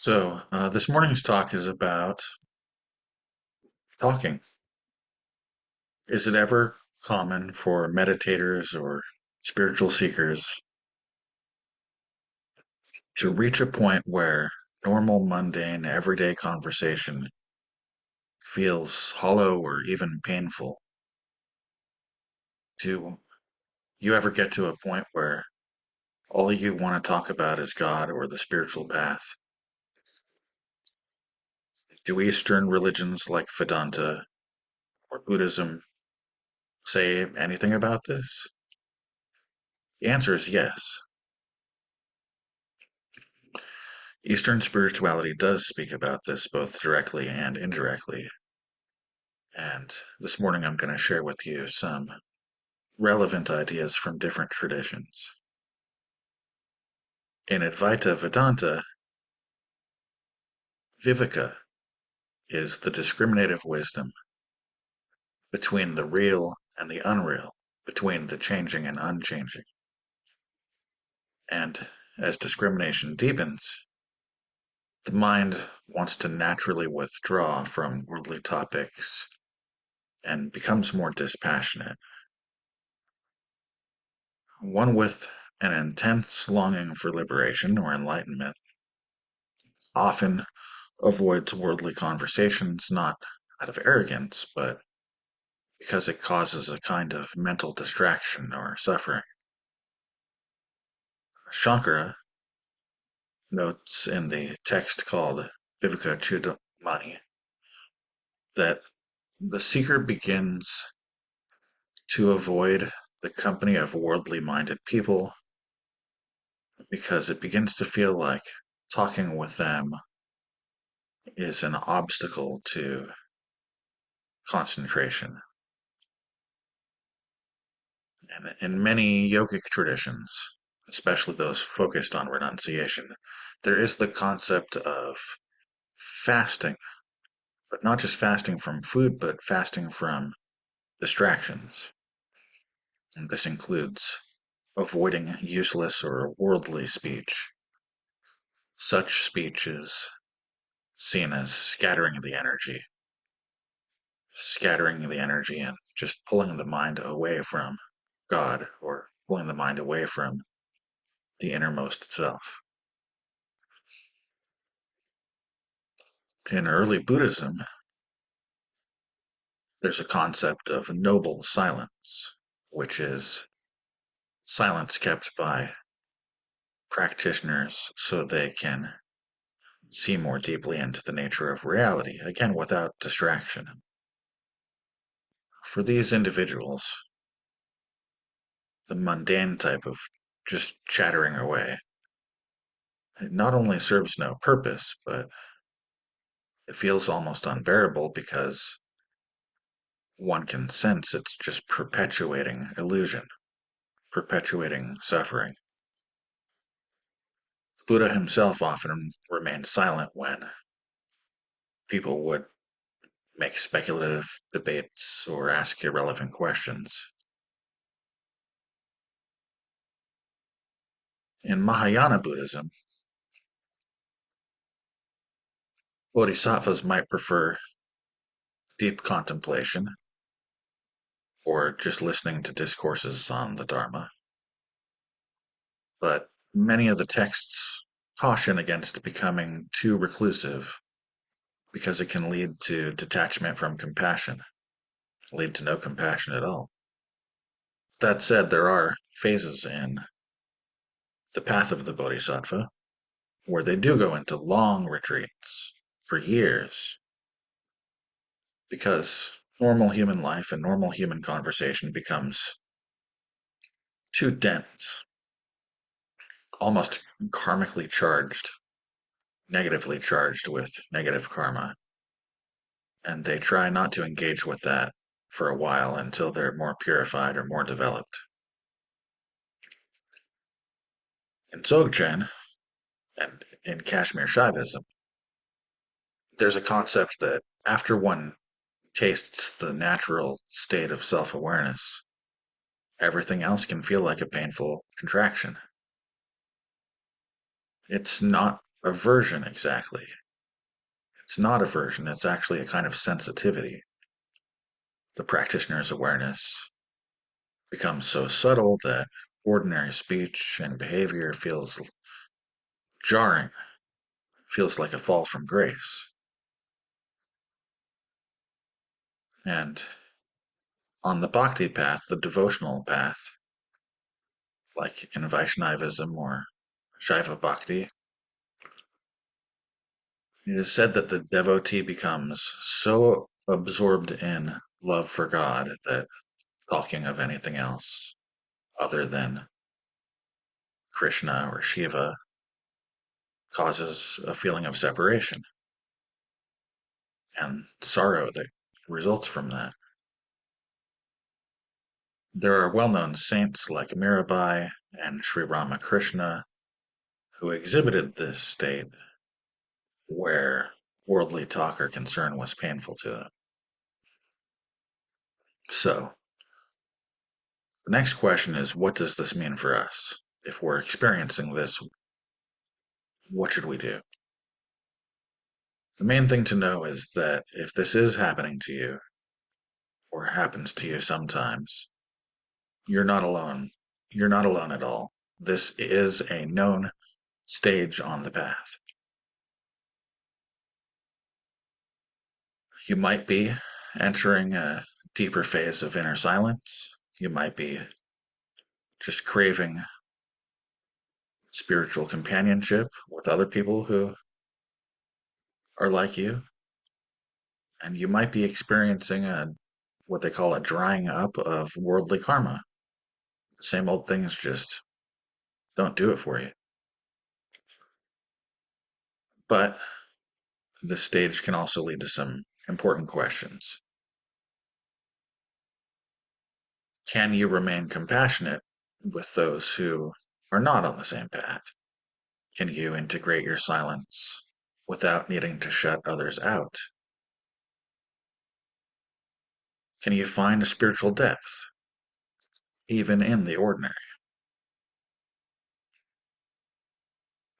This morning's talk is about talking. Is it ever common for meditators or spiritual seekers to reach a point where normal, mundane, everyday conversation feels hollow or even painful? Do you ever get to a point where all you want to talk about is God or the spiritual path? Do Eastern religions like Vedanta or Buddhism say anything about this? The answer is yes. Eastern spirituality does speak about this both directly and indirectly, and this morning I'm going to share with you some relevant ideas from different traditions. In Advaita Vedanta, Viveka is the discriminative wisdom between the real and the unreal, between the changing and unchanging. And as discrimination deepens, the mind wants to naturally withdraw from worldly topics and becomes more dispassionate. One with an intense longing for liberation or enlightenment often avoids worldly conversations not out of arrogance, but because it causes a kind of mental distraction or suffering. Shankara notes in the text called Viveka Chudamani that the seeker begins to avoid the company of worldly minded people because it begins to feel like talking with them is an obstacle to concentration. And in many yogic traditions, especially those focused on renunciation, there is the concept of fasting, but not just fasting from food, but fasting from distractions. And this includes avoiding useless or worldly speech. Such speech is seen as scattering the energy and just pulling the mind away from God or pulling the mind away from the innermost self. In early Buddhism, there's a concept of noble silence, which is silence kept by practitioners so they can see more deeply into the nature of reality, again, without distraction. For these individuals, the mundane type of just chattering away, it not only serves no purpose, but it feels almost unbearable because one can sense it's just perpetuating illusion, perpetuating suffering. Buddha himself often remained silent when people would make speculative debates or ask irrelevant questions. In Mahayana Buddhism, bodhisattvas might prefer deep contemplation or just listening to discourses on the Dharma, but many of the texts caution against becoming too reclusive because it can lead to detachment from compassion, lead to no compassion at all. That said, there are phases in the path of the bodhisattva where they do go into long retreats for years because normal human life and normal human conversation becomes too dense, almost karmically charged, negatively charged with negative karma. And they try not to engage with that for a while until they're more purified or more developed. In Dzogchen and in Kashmir Shaivism, there's a concept that after one tastes the natural state of self awareness, everything else can feel like a painful contraction. It's not aversion exactly. It's not aversion, it's actually a kind of sensitivity. The practitioner's awareness becomes so subtle that ordinary speech and behavior feels jarring, feels like a fall from grace. And on the bhakti path, the devotional path, like in Vaishnavism or Shaiva Bhakti, it is said that the devotee becomes so absorbed in love for God that talking of anything else other than Krishna or Shiva causes a feeling of separation and sorrow that results from that. There are well known saints like Mirabai and Sri Ramakrishna who exhibited this state where worldly talk or concern was painful to them. So, the next question is, what does this mean for us? If we're experiencing this, what should we do? The main thing to know is that if this is happening to you, or happens to you sometimes, you're not alone. You're not alone at all. This is a known stage on the path. You might be entering a deeper phase of inner silence. You might be just craving spiritual companionship with other people who are like you. And you might be experiencing what they call a drying up of worldly karma. Same old things just don't do it for you. But this stage can also lead to some important questions. Can you remain compassionate with those who are not on the same path? Can you integrate your silence without needing to shut others out? Can you find a spiritual depth, even in the ordinary?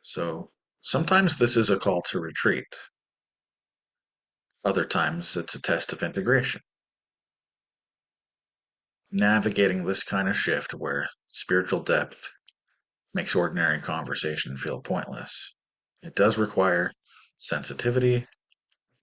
So sometimes this is a call to retreat. Other times it's a test of integration. Navigating this kind of shift where spiritual depth makes ordinary conversation feel pointless. It does require sensitivity,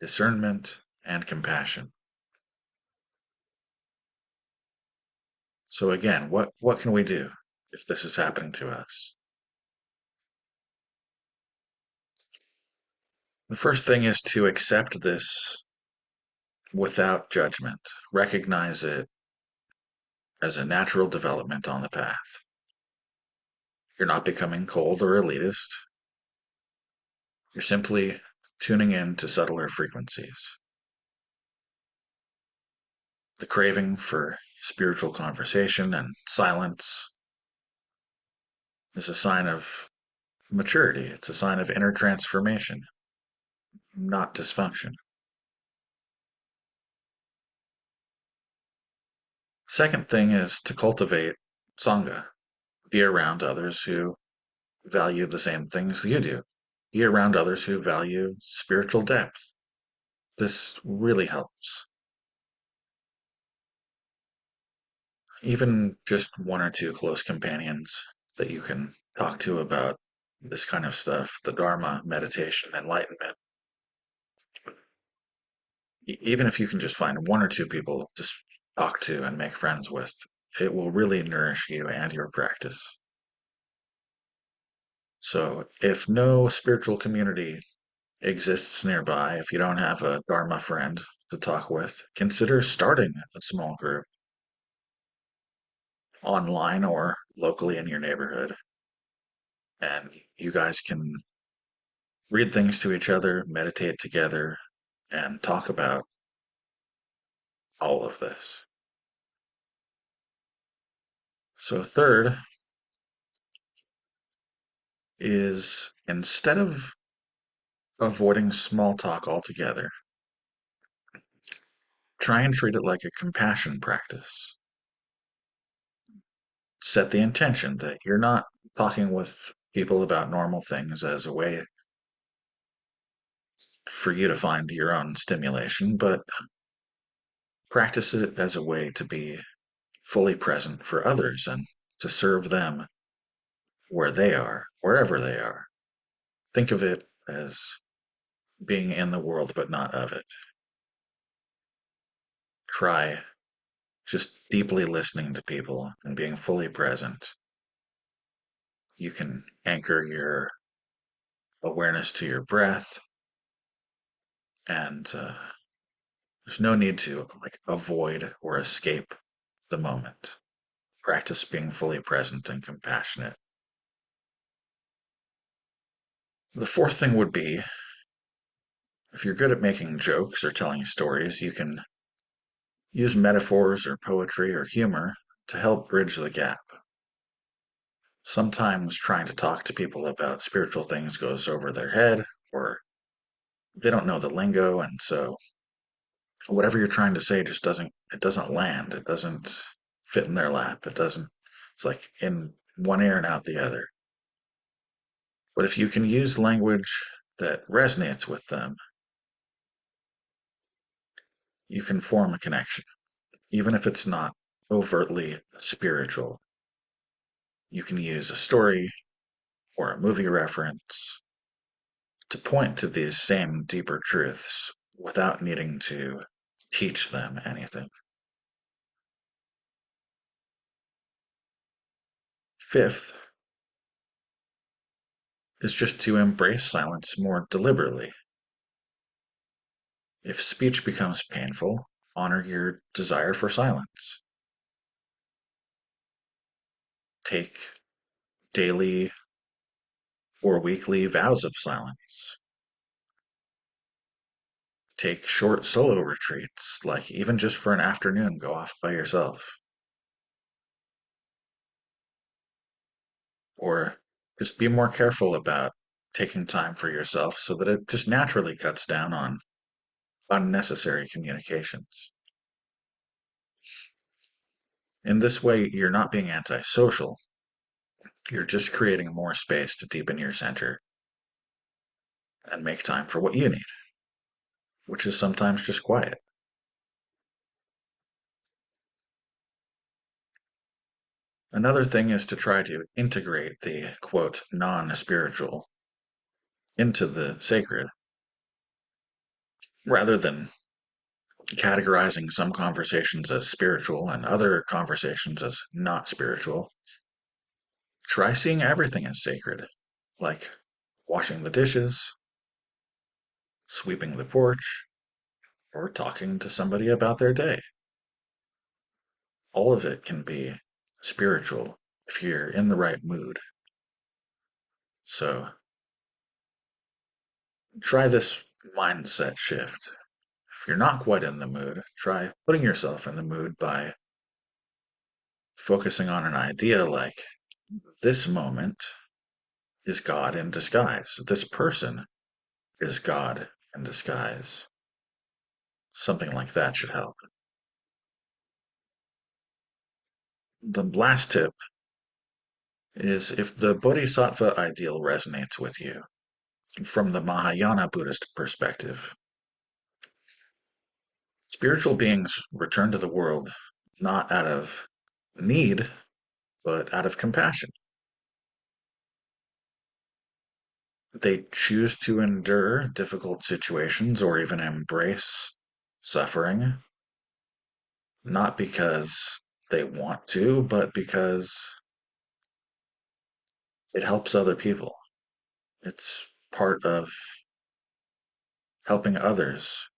discernment, and compassion. So again, what can we do if this is happening to us? The first thing is to accept this without judgment. Recognize it as a natural development on the path. You're not becoming cold or elitist. You're simply tuning in to subtler frequencies. The craving for spiritual conversation and silence is a sign of maturity. It's a sign of inner transformation, not dysfunction. Second thing is to cultivate sangha. Be around others who value the same things you do. Be around others who value spiritual depth. This really helps. Even just one or two close companions that you can talk to about this kind of stuff, the Dharma, meditation, enlightenment. Even if you can just find one or two people to talk to and make friends with, it will really nourish you and your practice. So, if no spiritual community exists nearby, if you don't have a Dharma friend to talk with, consider starting a small group online or locally in your neighborhood. And you guys can read things to each other, meditate together, and talk about all of this. So, third is instead of avoiding small talk altogether, try and treat it like a compassion practice. Set the intention that you're not talking with people about normal things as a way for you to find your own stimulation, but practice it as a way to be fully present for others and to serve them where they are, wherever they are. Think of it as being in the world but not of it. Try just deeply listening to people and being fully present. You can anchor your awareness to your breath, and there's no need to like avoid or escape the moment. Practice being fully present and compassionate. The fourth thing would be if you're good at making jokes or telling stories, you can use metaphors or poetry or humor to help bridge the gap. Sometimes trying to talk to people about spiritual things goes over their head, or they don't know the lingo, and so whatever you're trying to say just doesn't land. It doesn't fit in their lap. It's like in one ear and out the other. But if you can use language that resonates with them, you can form a connection, even if it's not overtly spiritual. You can use a story or a movie reference to point to these same deeper truths without needing to teach them anything. Fifth is just to embrace silence more deliberately. If speech becomes painful, honor your desire for silence. Take daily or weekly vows of silence. Take short solo retreats, like even just for an afternoon, go off by yourself. Or just be more careful about taking time for yourself so that it just naturally cuts down on unnecessary communications. In this way, you're not being antisocial, you're just creating more space to deepen your center and make time for what you need, which is sometimes just quiet. Another thing is to try to integrate the quote non spiritual into the sacred rather than categorizing some conversations as spiritual and other conversations as not spiritual. Try seeing everything as sacred, like washing the dishes, sweeping the porch, or talking to somebody about their day. All of it can be spiritual if you're in the right mood. So try this mindset shift. If you're not quite in the mood, try putting yourself in the mood by focusing on an idea like this moment is God in disguise. This person is God in disguise. Something like that should help. The last tip is if the Bodhisattva ideal resonates with you from the Mahayana Buddhist perspective, spiritual beings return to the world not out of need, but out of compassion. They choose to endure difficult situations or even embrace suffering, not because they want to, but because it helps other people. It's part of helping others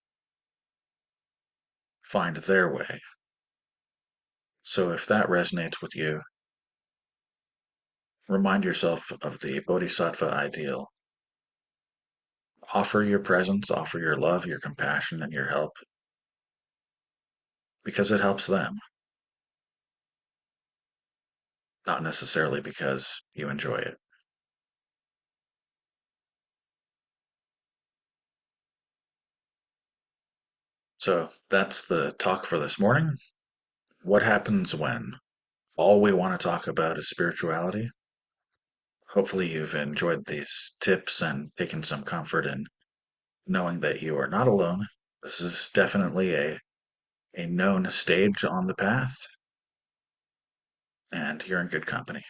find their way. So if that resonates with you, remind yourself of the Bodhisattva ideal. Offer your presence, offer your love, your compassion, and your help because it helps them, not necessarily because you enjoy it. So that's the talk for this morning. What happens when all we want to talk about is spirituality? Hopefully, you've enjoyed these tips and taken some comfort in knowing that you are not alone. This is definitely a known stage on the path, and you're in good company.